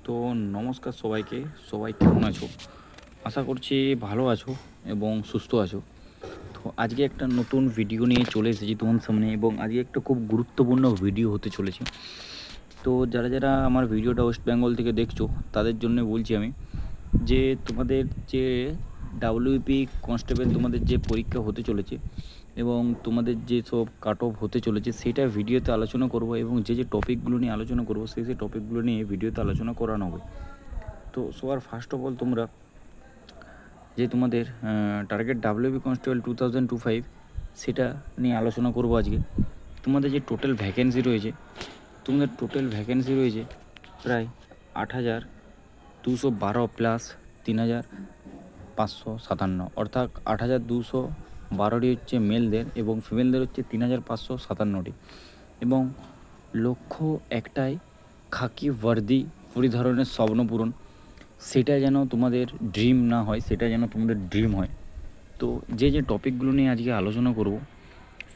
তো নমস্কার সবাইকে। সবাই কেমন আছো? আশা করছি ভালো আছো এবং সুস্থ আছো। তো আজকে একটা নতুন ভিডিও নিয়ে চলে এসেছি তোমার সামনে, এবং আজকে একটা খুব গুরুত্বপূর্ণ ভিডিও হতে চলেছে। তো যারা যারা আমার ভিডিওটা ওয়েস্ট বেঙ্গল থেকে দেখছো তাদের জন্য বলছি আমি যে তোমাদের যে ডাব্লিউপি কনস্টেবল তোমাদের যে পরীক্ষা হতে চলেছে এবং তোমাদের যে সব কাট অফ হতে চলেছে সেটা ভিডিওতে আলোচনা করব, এবং যে যে টপিকগুলো নিয়ে আলোচনা করব সেই টপিকগুলো নিয়ে ভিডিওতে আলোচনা করানো হবে। তো সবার ফার্স্ট অফ অল তোমরা যে তোমাদের টার্গেট ডাব্লিউবি কনস্টেবল 2025 সেটা নিয়ে আলোচনা করব আজকে। তোমাদের যে টোটাল ভ্যাকেন্সি রয়েছে, তোমাদের টোটাল ভ্যাকেন্সি রয়েছে প্রায় 8,212 প্লাস 3,557, অর্থাৎ 8,212টি হচ্ছে মেলদের এবং ফিমেলদের হচ্ছে 3,557টি। এবং লক্ষ্য একটাই, খাকি বর্দি পরিধারণের স্বপ্ন পূরণ। সেটা যেন তোমাদের ড্রিম না হয়, সেটা যেন তোমাদের ড্রিম হয়। তো যে যে টপিকগুলো নিয়ে আজকে আলোচনা করব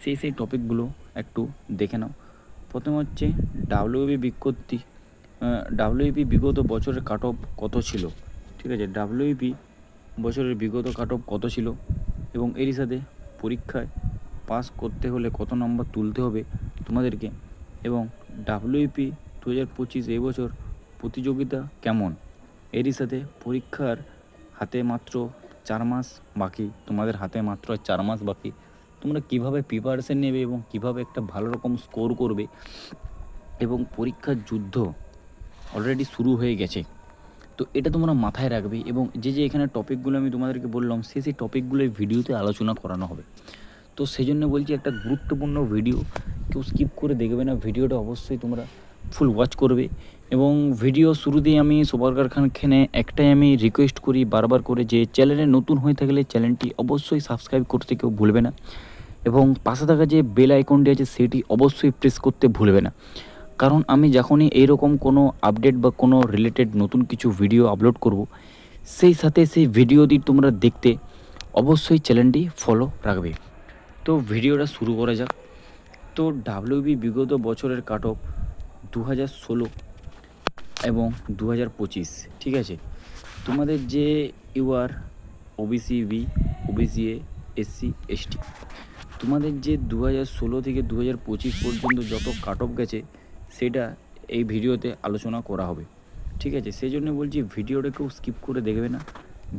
সেই টপিকগুলো একটু দেখে নাও। প্রথমে হচ্ছে ডাব্লিউপি বিগত বছরের কাট অফ কত ছিল। ঠিক আছে, ডাব্লিউপি বছরের বিগত কাট অফ কত ছিল এবং এরই সাথে পরীক্ষায় পাস করতে হলে কত নম্বর তুলতে হবে তোমাদেরকে, এবং ডাব্লিউপি 2025 এই বছর প্রতিযোগিতা কেমন, এরই সাথে পরীক্ষার হাতে মাত্র 4 মাস বাকি, তোমাদের হাতে মাত্র 4 মাস বাকি, তোমরা কিভাবে প্রিপারেশন নেবে এবং কিভাবে একটা ভালো রকম স্কোর করবে, এবং পরীক্ষার যুদ্ধ অলরেডি শুরু হয়ে গেছে। তো এটা তোমরা মাথায় রাখবে, এবং যে যে এখানে টপিকগুলো আমি তোমাদেরকে বললাম সেই টপিকগুলো এই ভিডিওতে আলোচনা করানো হবে। তো সেই জন্য বলছি একটা গুরুত্বপূর্ণ ভিডিও, কেউ স্কিপ করে দেখবে না, ভিডিওটা অবশ্যই তোমরা ফুল ওয়াচ করবে। এবং ভিডিও শুরুতেই আমি সবার কারখানে একটাই আমি রিকোয়েস্ট করি বারবার করে, যে চ্যানেলে নতুন হয়ে থাকলে চ্যানেলটি অবশ্যই সাবস্ক্রাইব করতে কেউ ভুলবে না, এবং পাশে থাকা যে বেল আইকনটি আছে সেটি অবশ্যই প্রেস করতে ভুলবে না। কারণ আমি যখনই এইরকম কোনো আপডেট বা কোনো রিলেটেড নতুন কিছু ভিডিও আপলোড করব, সেই সাথে সেই ভিডিওটি তোমরা দেখতে অবশ্যই চ্যানেলটি ফলো রাখবে। তো ভিডিওটা শুরু করা যাক। তো ডাব্লিউবি বিগত বছরের কাট অফ 2016 এবং 2025, ঠিক আছে। তোমাদের যে UR, OBC B, OBC A, SC, ST, তোমাদের যে 2016 থেকে 2025 পর্যন্ত যত কাট অফ গেছে সেটা এই ভিডিওতে আলোচনা করা হবে, ঠিক আছে। সেই জন্য বলছি ভিডিওটা কেউ স্কিপ করে দেখবে না,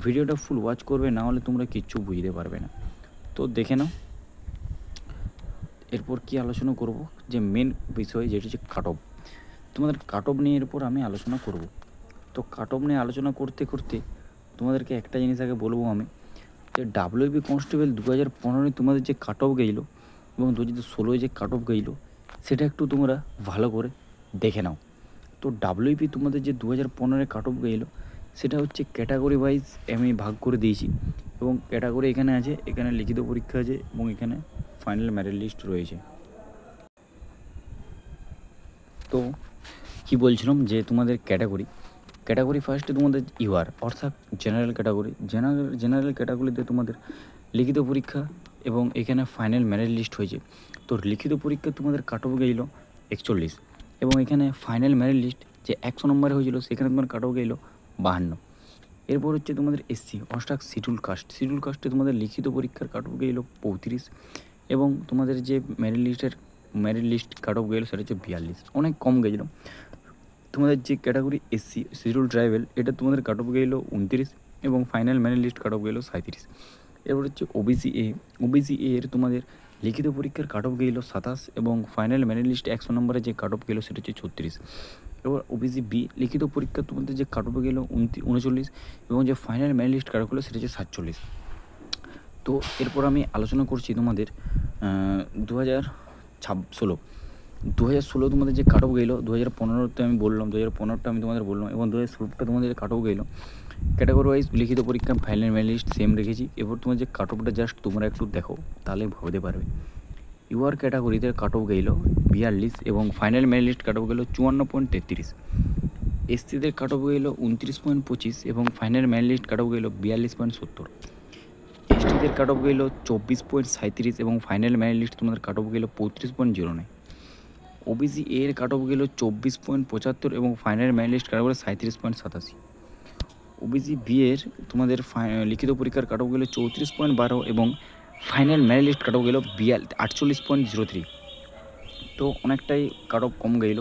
ভিডিওটা ফুল ওয়াচ করবে, না হলে তোমরা কিচ্ছু বুঝতে পারবে না। তো দেখে নাও এরপর কি আলোচনা করব, যে মেন বিষয় যেটি হচ্ছে কাট অফ। তোমাদের কাট অফ নিয়ে এরপর আমি আলোচনা করব। তো কাট অফ নিয়ে আলোচনা করতে করতে তোমাদেরকে একটা জিনিস আগে বলবো আমি, যে ডাব্লিউবি কনস্টেবল 2015 তোমাদের যে কাট অফ গেছিলো এবং 2016 যে কাট অফ গেছিলো সেটা একটু তোমরা ভালো করে দেখে নাও। তো ডাব্লিউপি তোমাদের যে 2015 কাট অফ গেছিলো সেটা হচ্ছে ক্যাটাগরি ওয়াইজ আমি ভাগ করে দিয়েছি, এবং ক্যাটাগরি এখানে আছে, এখানে লিখিত পরীক্ষা আছে, এবং এখানে ফাইনাল মেরিট লিস্ট রয়েছে। তো কি বলছিলাম, যে তোমাদের ক্যাটাগরি ফার্স্টে তোমাদের ইউআর অর্থাৎ জেনারেল ক্যাটাগরি, জেনারেল ক্যাটাগরিতে তোমাদের লিখিত পরীক্ষা এবং এখানে ফাইনাল মেরিট লিস্ট হয়েছে। তো লিখিত পরীক্ষা তোমাদের কাট অফ গেছিলো 41, এবং এখানে ফাইনাল মেরিট লিস্ট যে 100 নম্বরে হয়েছিল সেখানে তোমার কাট অফ গেছিলো 52। এরপর হচ্ছে তোমাদের এসসি অর্থাৎ শিডিউল কাস্টে তোমাদের লিখিত পরীক্ষার কাট অফ গেছিলো 35, এবং তোমাদের যে মেরিট লিস্ট কাট অফ গেছিলো সেটা হচ্ছে 42, অনেক কম গেছিলো। তোমাদের যে ক্যাটাগরি এসসি শিডিউল ট্রাইবেল, এটা তোমাদের কাট অফ গেছিলো 29, এবং final merit list cut off গেছিলো 37। এরপর হচ্ছে ওবিসি এর তোমাদের লিখিত পরীক্ষার কাট অফ গেছিলো 27, এবং ফাইনাল মেরিট লিস্ট 100 নম্বরে যে কাট অফ গেলো সেটা হচ্ছে 36। এবার ওবিসি বি লিখিত পরীক্ষা তোমাদের যে কাট অফ গেলো 39, এবং যে final merit list cut off গেলো সেটা হচ্ছে 47। তো এরপর আমি আলোচনা করছি তোমাদের 2016 তোমাদের যে কাট অফ গেলো, 2015তে আমি বললাম, 2015টা আমি তোমাদের বললাম, এবং 2016টা তোমাদের কাট অফ গেলো। ক্যাটাগরি ওয়াইজ লিখিত পরীক্ষা ফাইনাল মেরিট লিস্ট সেম রেখেছি। এবার তোমার যে কাট অফটা জাস্ট তোমরা একটু দেখো, তাহলে ভাবতে পারবে। ইউআর ক্যাটাগরিতে কাট অফ গেলো 42, এবং final merit list cut off গেলো 54.33। এসসিদের কাট অফ গেলো 29.25, এবং final merit list cut off গেলো 42.70। এসটিদের কাট অফ গেলো 24.37, এবং ফাইনাল মেরিট লিস্ট তোমাদের কাট অফ গেলো 35.09। ওবিসি এর কাট অফ গেল 24.75 এবং final merit list cut off গেল 37.87। ওবিসি বি এর তোমাদের লিখিত পরীক্ষার কাট অফ গেল 34.12 এবং final merit list cut off গেল 48.03। তো অনেকটাই কাট অফ কম গেল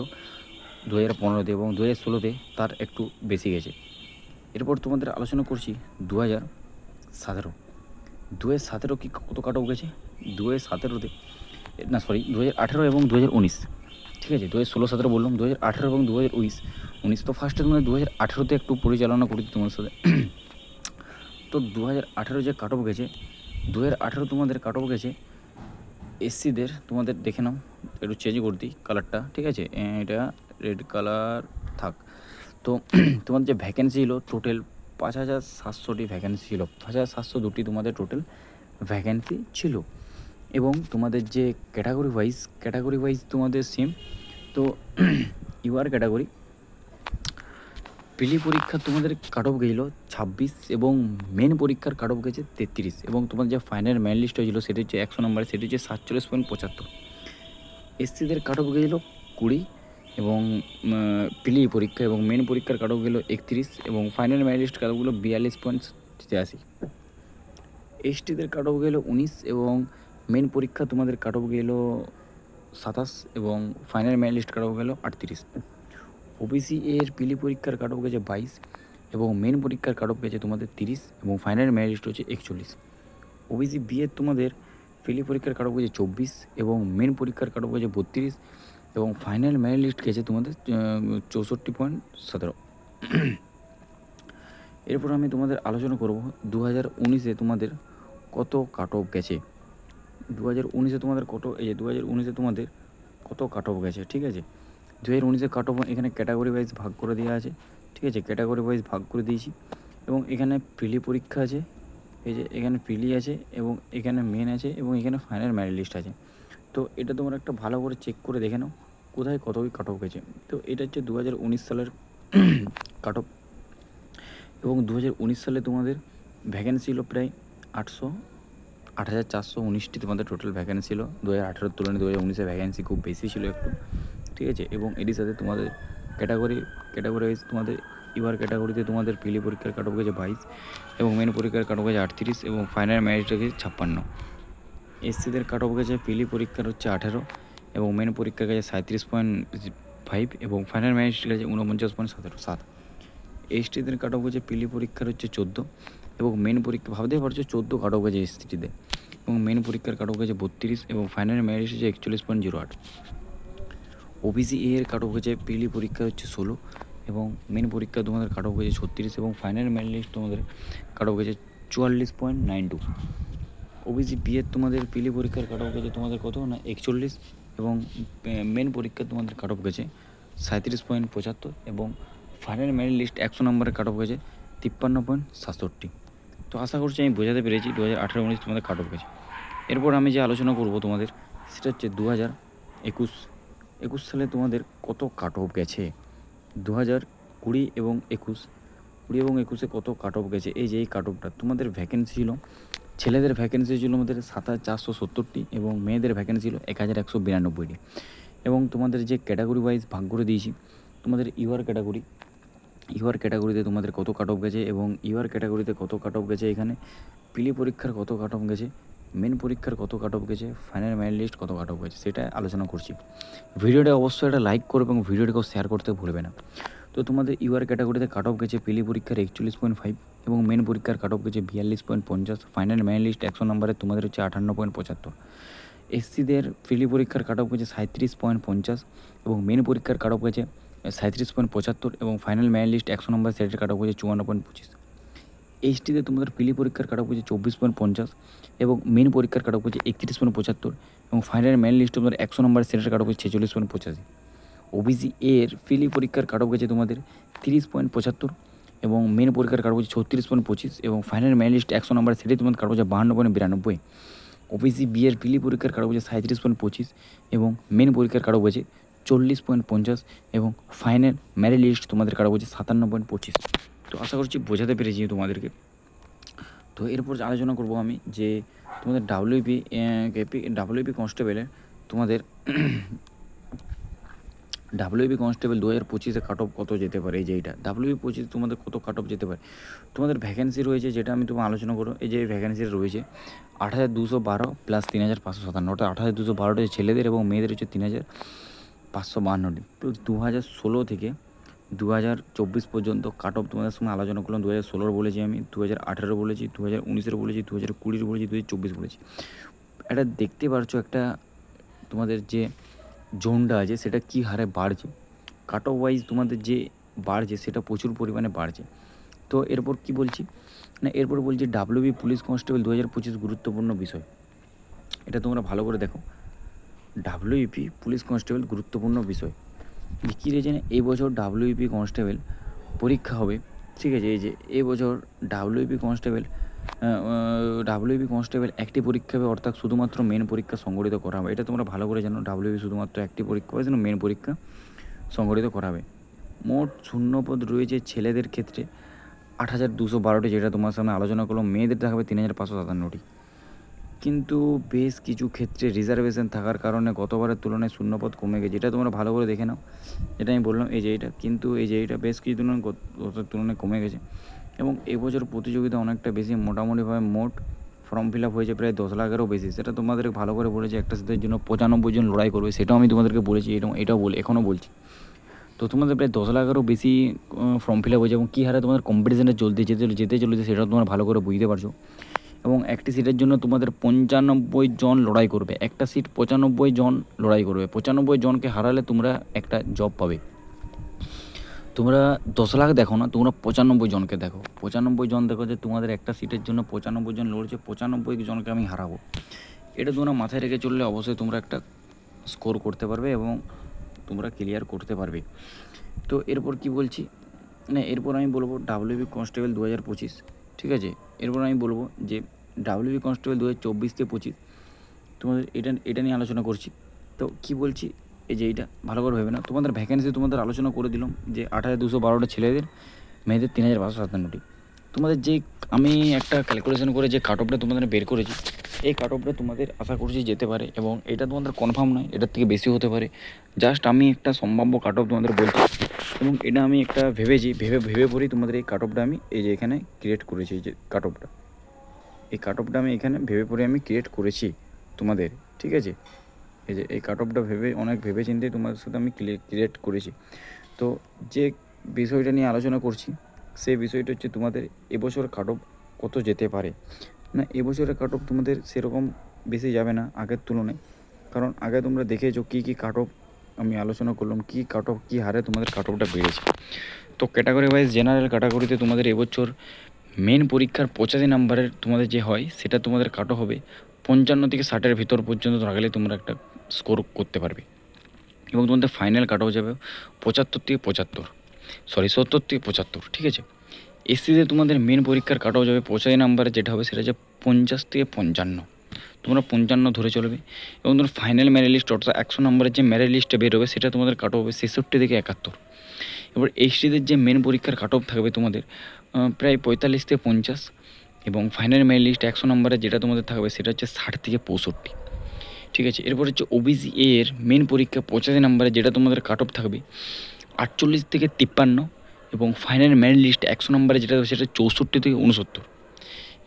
2015-তে এবং 2016-তে তার একটু বেশি গেছে। এরপর তোমাদের আলোচনা করছি 2017 কি কত কাট অফ গেছে। 2017-তে না সরি 2018 এবং 2019, ঠিক আছে 2016-17 বললাম, 2018 এবং 2019। তো ফার্স্টে তোমাদের 2018-তে একটু পরিচালনা করি তোমাদের সাথে। তো 2018 যে কাট অফ গেছে, 2018 তোমাদের কাট অফ গেছে এসসিদের, তোমাদের দেখে নাও, একটু চেঞ্জ করে দিই কালারটা, ঠিক আছে এটা রেড কালার থাক। তো তোমাদের যে ভ্যাকেন্সি ছিল টোটাল 5700টি ভ্যাকেন্সি ছিল, 5702টি তোমাদের টোটাল ভ্যাকেন্সি ছিল। এবং তোমাদের যে ক্যাটাগরি ওয়াইজ তোমাদের সেম। তো ইউআর ক্যাটাগরি প্রিলি পরীক্ষা তোমাদের কাট অফ গেছিলো 26 এবং মেন পরীক্ষার কাট অফ গেছে 33 এবং তোমাদের যে ফাইনাল মেন লিস্ট হয়েছিল সেটি হচ্ছে 100 নম্বরে, সেটি হচ্ছে 47.75। এসসিদের কাট অফ গেছিলো 20 এবং প্রিলি পরীক্ষা এবং মেন পরীক্ষার কাট অফ গেলো 31 এবং final main list cut off গেলো 42.83। এসটিদের কাট অফ গেলো 19 এবং মেন পরীক্ষা তোমাদের কাট অফ গেলো 27 এবং final main list cut off গেলো 38। ওবিসি এর প্রিলি পরীক্ষার কাট অফ গেছে 22 এবং মেন পরীক্ষার কাট অফ গেছে তোমাদের 30 এবং ফাইনাল মেরিট লিস্ট হচ্ছে 41। ওবিসি বি এর তোমাদের প্রিলি পরীক্ষার কাট অফ গেছে 24 এবং মেন পরীক্ষার কাট অফ গেছে 32 এবং ফাইনাল মেরিট লিস্ট গেছে তোমাদের 64.17। এরপর আমি তোমাদের আলোচনা করব 2019-এ তোমাদের কত কাট অফ গেছে। 2019-এ তোমাদের কত, এই যে 2019-এ তোমাদের কত কাট অফ গেছে, ঠিক আছে 2019-এ কাট অফ এখানে ক্যাটাগরি ওয়াইজ ভাগ করে দেওয়া আছে, ঠিক আছে ক্যাটাগরি ওয়াইজ ভাগ করে দিয়েছি এবং এখানে প্রিলি পরীক্ষা আছে, এই যে এখানে প্রিলি আছে এবং এখানে মেন আছে এবং এখানে ফাইনাল মেরিট লিস্ট আছে। তো এটা তোমরা একটা ভালো করে চেক করে দেখে নাও কোথায় কত কাট অফ গেছে। তো এটা হচ্ছে 2019 সালের কাট অফ এবং 2019 সালে তোমাদের ভ্যাকেন্সি ছিল প্রায় 8,419টি তোমাদের টোটাল ভ্যাকেন্সি ছিল। 2018-এর তুলনায় 2019-এ ভ্যাকেন্সি খুব বেশি ছিল একটু, ঠিক আছে এবং এটির সাথে তোমাদের ক্যাটাগরি ওয়াইজ তোমাদের ইউআর ক্যাটাগরিতে তোমাদের প্রিলি পরীক্ষার কাট অফ গেছে 22 এবং মেন পরীক্ষার কাট অফ গেছে 38 এবং ফাইনাল মেরিট গেছে 56। এসসিদের কাট অফ গেছে প্রিলি পরীক্ষার হচ্ছে 18 এবং মেন পরীক্ষার গেছে 37.5 এবং ফাইনাল মেরিট গেছে 49.7। এসটিদের কাট অফ গেছে প্রিলি পরীক্ষার হচ্ছে 14 এবং মেন পরীক্ষা ভাবতে পারছো 14 কাট অফ গেছে এসটিতে এবং মেন পরীক্ষার কাট অফ গেছে 32 এবং ফাইনাল মেরিট হচ্ছে 41.08। ওবিসি এর কাট অফ গেছে প্রিলি পরীক্ষা হচ্ছে 16 এবং মেন পরীক্ষা তোমাদের কাট অফ গেছে 36 এবং ফাইনাল মেরিট লিস্ট তোমাদের কাট অফ গেছে 44.92। ওবিসি বি এর তোমাদের প্রিলি পরীক্ষার কাট অফ গেছে তোমাদের কত না 41 এবং মেন পরীক্ষা তোমাদের কাট অফ গেছে 37.75 এবং ফাইনাল মেরিট লিস্ট 100 নম্বরের কাট অফ গেছে 53.67। তো আশা করছি আমি বোঝাতে পেরেছি 2018-19 তোমাদের কাট অফ গেছে। এরপর আমি যে আলোচনা করব তোমাদের সেটা হচ্ছে 2021 সালে তোমাদের কত কাট অফ গেছে। 2020 এবং 21 কত কাট অফ গেছে। এই যে এই কাট অফটা তোমাদের ভ্যাকেন্সি ছিল, ছেলেদের ভ্যাকেন্সি ছিল আমাদের 7,470টি এবং মেয়েদের ভ্যাকেন্সি ছিল 1,192টি এবং তোমাদের যে ক্যাটাগরি ওয়াইজ ভাগ করে দিয়েছি তোমাদের ইউআর ক্যাটাগরিতে তোমাদের কত কাট অফ গেছে এবং ইউআর ক্যাটাগরিতে কত কাট অফ গেছে, এখানে প্রিলি পরীক্ষার কত কাট অফ গেছে, মেন পরীক্ষার কত কাট অফ গেছে, ফাইনাল মেরিট লিস্ট কত কাট অফ গেছে সেটা আলোচনা করছি। ভিডিওটা অবশ্যই একটা লাইক করো এবং ভিডিওটাকেও শেয়ার করতে ভুলবে না। তো তোমাদের ইউআর ক্যাটাগরিতে কাট অফ গেছে প্রিলি পরীক্ষার 41.5 এবং মেন পরীক্ষার কাট অফ গেছে 42.50, ফাইনাল মেরিট লিস্ট 100 নম্বরে তোমাদের হচ্ছে 58.75। এসসিদের প্রিলি পরীক্ষার কাট অফ গেছে 37.50 এবং মেন পরীক্ষার কাট অফ গেছে 37.75 এবং ফাইনাল মেরিট লিস্ট 100 নম্বর সেটের কাট অফ গেছে 54.25। এইচটিতে তোমাদের প্রিলি পরীক্ষার কাট অফ গেছে 24.50 এবং মেন পরীক্ষার কাট অফ গেছে 31.75 এবং ফাইনাল মেরিট লিস্ট তোমাদের 100 নম্বর সেটের কাট অফ গেছে 46.85। ওবিসি এর প্রিলি পরীক্ষার কাট অফ গেছে তোমাদের 30.75 এবং মেন পরীক্ষার কাট অফ গেছে 36.25 এবং ফাইনাল মেরিট লিস্ট 100 নম্বর সেটে তোমাদের কাট অফ গেছে 52.92। ওবিসি বি এর প্রিলি পরীক্ষার কাট অফ গেছে 37.25 এবং মেন পরীক্ষার কাট অফ গেছে 40.50 এবং ফাইনাল মেরিট লিস্ট তোমাদের কাট অফ গেছে 57.25। তো আশা করছি বোঝাতে পেরেছি তোমাদেরকে। তো এরপর আলোচনা করব আমি যে তোমাদের ডাব্লিউপি কনস্টেবলে তোমাদের ডাব্লিউবি কনস্টেবল 2025-এ কাট অফ কত যেতে পারে, এই যে এইটা ডাব্লিউবি 25 তোমাদের কত কাট অফ যেতে পারে। তোমাদের ভ্যাকেন্সি রয়েছে, যেটা আমি তোমার আলোচনা করো, এই যে ভ্যাকেন্সি রয়েছে 8212 প্লাস 3557, অর্থাৎ 8212টা ছেলেদের এবং মেয়েদের হচ্ছে 3552টি। তো 2016 থেকে 2024 পর্যন্ত কাট অফ তোমাদের সঙ্গে আলোচনা করলাম। 2016 বলেছি আমি, 2018 বলেছি, 2019 বলেছি, 2020 বলেছি, 2024 বলেছি। এটা দেখতে পারছো একটা তোমাদের যে জোনটা আছে সেটা কী হারে বাড়ছে, কাট অফ ওয়াইজ তোমাদের যে বাড়ছে সেটা প্রচুর পরিমাণে বাড়ছে। তো এরপর কি বলছি না, এরপর বলছি ডাব্লিউবি পুলিশ কনস্টেবল 2025 গুরুত্বপূর্ণ বিষয়। এটা তোমরা ভালো করে দেখো, ডাব্লিউপি পুলিশ কনস্টেবল গুরুত্বপূর্ণ বিষয়। কী রয়েছে না, এই বছর ডাব্লিউপি কনস্টেবল পরীক্ষা হবে, ঠিক আছে। এই যে এই বছর ডাব্লিউপি কনস্টেবল একটি পরীক্ষা হবে, অর্থাৎ শুধুমাত্র মেন পরীক্ষা সংগঠিত করা হবে। এটা তোমরা ভালো করে জানো, ডাব্লিউপি শুধুমাত্র একটি পরীক্ষা হবে, মেন পরীক্ষা সংগঠিত করা হবে। মোট শূন্যপদ রয়েছে ছেলেদের ক্ষেত্রে 8212টি, যেটা তোমার সামনে আলোচনা করলো। মেয়েদের থাকবে 3557টি। কিন্তু বেশ কিছু ক্ষেত্রে রিজার্ভেশন থাকার কারণে গতবারের তুলনায় শূন্যপদ কমে গেছে। এটা তোমরা ভালো করে দেখে নাও, যেটা আমি বললাম এই যে এইটা, কিন্তু এই যে এইটা বেশ কিছু তুলনায় কমে গেছে। এবং এবছর প্রতিযোগিতা অনেকটা বেশি, মোটামুটিভাবে মোট ফর্ম ফিল আপ হয়েছে প্রায় 10 লাখেরও বেশি। সেটা তোমাদের ভালো করে বলেছে, একটা সিটের জন্য 95 জন লড়াই করবে, সেটাও আমি তোমাদেরকে বলেছি, এটাও এখনও বলছি। তো তোমাদের প্রায় 10 লাখেরও বেশি ফর্ম ফিল আপ হয়েছে, এবং কী হারে তোমাদের কম্পিটিশানে যেতে চলেছে সেটাও তোমরা ভালো করে বুঝতে পারছো। এবং একটি সিটের জন্য তোমাদের 95 জন লড়াই করবে, একটা সিট 95 জন লড়াই করবে। 95 জনকে হারালে তোমরা একটা জব পাবে। তোমরা 10 লাখ দেখো না, তোমরা 95 জনকে দেখো, 95 জন দেখো যে তোমাদের একটা সিটের জন্য 95 জন লড়ছে, 95 জনকে আমি হারাবো। এটা তোমরা মাথায় রেখে চললে অবশ্যই তোমরা একটা স্কোর করতে পারবে এবং তোমরা ক্লিয়ার করতে পারবে। তো এরপর কি বলছি না, এরপর আমি বলবো ডাব্লিউবি কনস্টেবল 2025, ঠিক আছে। এরপর আমি বলবো যে ডাব্লিউবি কনস্টেবল 2024-25 তোমাদের এটা নিয়ে আলোচনা করছি। তো কি বলছি, এই যে এইটা ভালো করে ভেবে না, তোমাদের ভ্যাকেন্সি তোমাদের আলোচনা করে দিলাম যে 8212টা ছেলেদের, মেয়েদের 3557টি। তোমাদের যে আমি একটা ক্যালকুলেশন করে যে কাট অফটা তোমাদের বের করেছি, এই কাট অফটা তোমাদের আশা করছি যেতে পারে, এবং এটা তোমাদের কনফার্ম নয়, এটার থেকে বেশি হতে পারে। জাস্ট আমি একটা সম্ভাব্য কাট অফ তোমাদের বলছি, এবং এটা আমি একটা ভেবে পড়ি তোমাদের এই কাট অফটা আমি এই যে এখানে ক্রিয়েট করেছি। এই যে কাট অফটা, এই কাট অফটা আমি এখানে ভেবে পড়ে আমি ক্রিয়েট করেছি তোমাদের, ঠিক আছে। এই যে এই কাট অফটা অনেক ভেবে চিন্তে তোমাদের সাথে আমি ক্রিয়েট করেছি। তো যে বিষয়টা নিয়ে আলোচনা করছি, সেই বিষয়টা হচ্ছে তোমাদের এবছর কাট অফ কত যেতে পারে। না, এবছরের কাট অফ তোমাদের সেরকম বেশি যাবে না আগের তুলনায়, কারণ আগে তোমরা দেখেছো কী কাট অফ আমি আলোচনা করলাম, কী হারে তোমাদের কাট অফটা বেড়েছে। তো ক্যাটাগরি ওয়াইজ জেনারেল ক্যাটাগরিতে তোমাদের এবছর মেন পরীক্ষার 85 নাম্বারের তোমাদের যে হয়, সেটা তোমাদের কাট অফ হবে 55 থেকে 60-এর ভিতর পর্যন্ত রাখলে তোমরা একটা স্কোর করতে পারবে। এবং তোমাদের ফাইনাল কাট অফ যাবে 75 থেকে 75, 70 থেকে 75, ঠিক আছে। এসসিতে তোমাদের মেন পরীক্ষার কাট অফ যাবে 85 নাম্বারে, যেটা হবে সেটা হচ্ছে 50 থেকে 55, তোমরা 55 ধরে চলবে। এবং তোমার ফাইনাল মেরিট লিস্ট, অর্থাৎ 100 নম্বরের যে মেরিট লিস্টে বেরোবে সেটা তোমাদের কাট অফ হবে 66 থেকে 71। এবার এসটিদের যে মেন পরীক্ষার কাট অফ থাকবে তোমাদের প্রায় 45 থেকে 50, এবং ফাইনাল মেরিট লিস্ট 100 নম্বরে যেটা তোমাদের থাকবে সেটা হচ্ছে 60 থেকে 65, ঠিক আছে। এরপর হচ্ছে ওবিসি এর মেন পরীক্ষা 85 নম্বরে, যেটা তোমাদের কাট অফ থাকবে 48 থেকে 53, এবং ফাইনাল মেরিট লিস্ট 100 নম্বরে যেটা থাকবে সেটা 64 থেকে 69।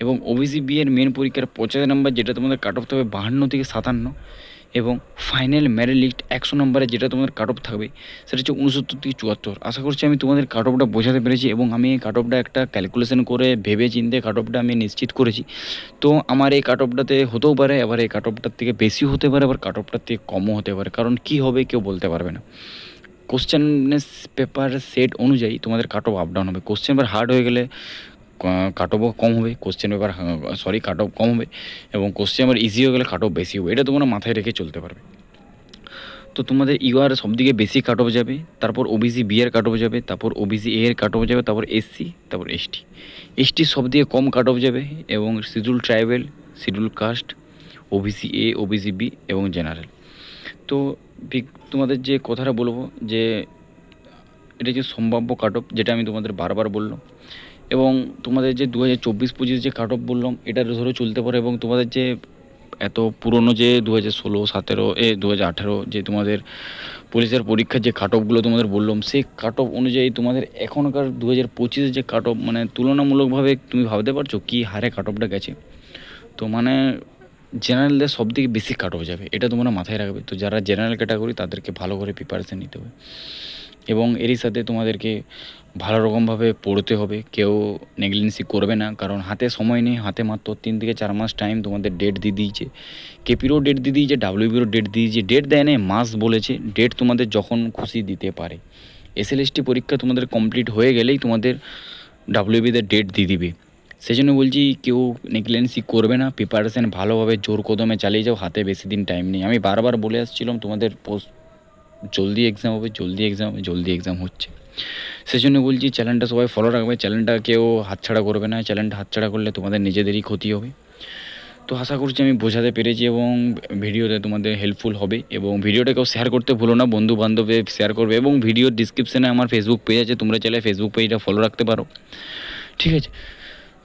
এবং ওবিসি বি এর মেন পরীক্ষার 85 নম্বর, যেটা তোমাদের কাট অফ থাকবে 52 থেকে 57, এবং ফাইনাল মেরিট লিস্ট 100 নম্বরে যেটা তোমাদের কাট অফ থাকবে সেটা হচ্ছে 69 থেকে 74। আশা করছি আমি তোমাদের কাট অফটা বোঝাতে পেরেছি, এবং আমি এই কাট অফটা একটা ক্যালকুলেশন করে ভেবে চিন্তে কাট অফটা আমি নিশ্চিত করেছি। তো আমার এই কাট অফটাতে হতেও পারে, আবার এই কাট অফটার থেকে বেশি হতে পারে, আবার কাট অফটার থেকে কমও হতে পারে, কারণ কী হবে কেউ বলতে পারবে না। কোশ্চেন পেপার সেট অনুযায়ী তোমাদের কাট অফ আপ ডাউন হবে। কোশ্চেন পেপার হার্ড হয়ে গেলে কাট অফও কম হবে, কাট অফ কম হবে, এবং কোশ্চেন পেপার ইজি হয়ে গেলে কাট অফ বেশি হবে। এটা তোমরা মাথায় রেখে চলতে পারবে। তো তোমাদের ইউআর সবদিকে বেশি কাট অফ যাবে, তারপর ওবিসি বি এর কাট অফ যাবে, তারপর ওবিসি এ এর কাট অফ যাবে, তারপর এসসি, তারপর এসটি সবদিকে কম কাট অফ যাবে, এবং schedule tribal, schedule caste, OBC A, OBC B এবং জেনারেল। তো তোমাদের যে কথাটা বলবো যে এটা যে সম্ভাব্য কাট অফ, যেটা আমি তোমাদের বারবার বললাম, এবং তোমাদের যে 2024-25 যে কাট অফ বললাম এটা ধরে চলতে পারে, এবং তোমাদের যে এত পুরনো যে 2016, 17 2018 যে তোমাদের পুলিশের পরীক্ষার যে কাট অফগুলো তোমাদের বললাম, সেই কাট অফ অনুযায়ী তোমাদের এখনকার 2025 যে কাট অফ, মানে তুলনামূলকভাবে তুমি ভাবতে পারছো কী হারে কাট অফটা গেছে। তো মানে জেনারেলদের সব থেকে বেশি কাট অফ যাবে, এটা তোমরা মাথায় রাখবে। তো যারা জেনারেল ক্যাটাগরি তাদেরকে ভালো করে প্রিপারেশান নিতে হবে, এবং এরই সাথে তোমাদেরকে ভালো রকমভাবে পড়তে হবে। কেউ নেগলিজেন্সি করবে না, কারণ হাতে সময় নেই, হাতে মাত্র 3 থেকে 4 মাস টাইম। তোমাদের ডেট দিয়ে দিয়েছে, কেপিরও ডেট দিয়ে দিয়েছে, ডাব্লিউবিরও ডেট দিয়ে দিয়েছে। ডেট দেয় না, মাস বলেছে। ডেট তোমাদের যখন খুশি দিতে পারে। এসএলএসটি পরীক্ষা তোমাদের কমপ্লিট হয়ে গেলেই তোমাদের ডাব্লিউবিতে ডেট দিয়ে দিবে। সেই জন্য বলছি কেউ নেগলিজেন্সি করবে না, প্রিপারেশান ভালোভাবে জোর কদমে চালিয়ে যাও, হাতে বেশি দিন টাইম নেই। আমি বারবার বলে আসছিলাম তোমাদের জলদি এক্সাম হবে, জলদি এক্সাম হবে, জলদি এক্সাম হচ্ছে। সেই জন্য বলছি চ্যানেলটা সবাই ফলো রাখবে, চ্যানেলটা কেউ হাতছাড়া করবে না। চ্যানেলটা হাতছাড়া করলে তোমাদের নিজেদেরই ক্ষতি হবে। তো আশা করছি আমি বোঝাতে পেরেছি এবং ভিডিওতে তোমাদের হেল্পফুল হবে। এবং ভিডিওটা কেউ শেয়ার করতে ভুলো না, বন্ধু বান্ধবে শেয়ার করবে। এবং ভিডিওর ডিসক্রিপশানে আমার ফেসবুক পেজ আছে, তোমরা চাইলে ফেসবুক পেজটা ফলো রাখতে পারো, ঠিক আছে।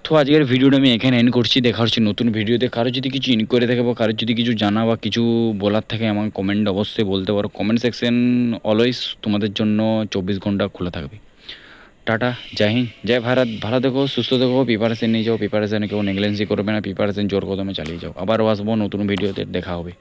তো আজকের ভিডিওটা আমি এখানে এন্ড করছি। দেখা হচ্ছে নতুন ভিডিওতে। কারো যদি কিছু ইনকোয়ারি থাকে বা কারো যদি কিছু জানা বা কিছু বলার থাকে আমার কমেন্ট অবশ্যই বলতে পারো। কমেন্ট সেকশন অলওয়েজ তোমাদের জন্য 24 ঘন্টা খোলা থাকবে। টাটা, জয় হিন্দ, জয় ভারত। ভালো থেকো, সুস্থ থেকো, প্রিপারেশান নিয়ে যাও। প্রিপারেশানে কেউ নেগলেন্সি করবে না, প্রিপারেশান জোর কদমে চালিয়ে যাও। আবারও আসবো নতুন ভিডিওতে, দেখা হবে।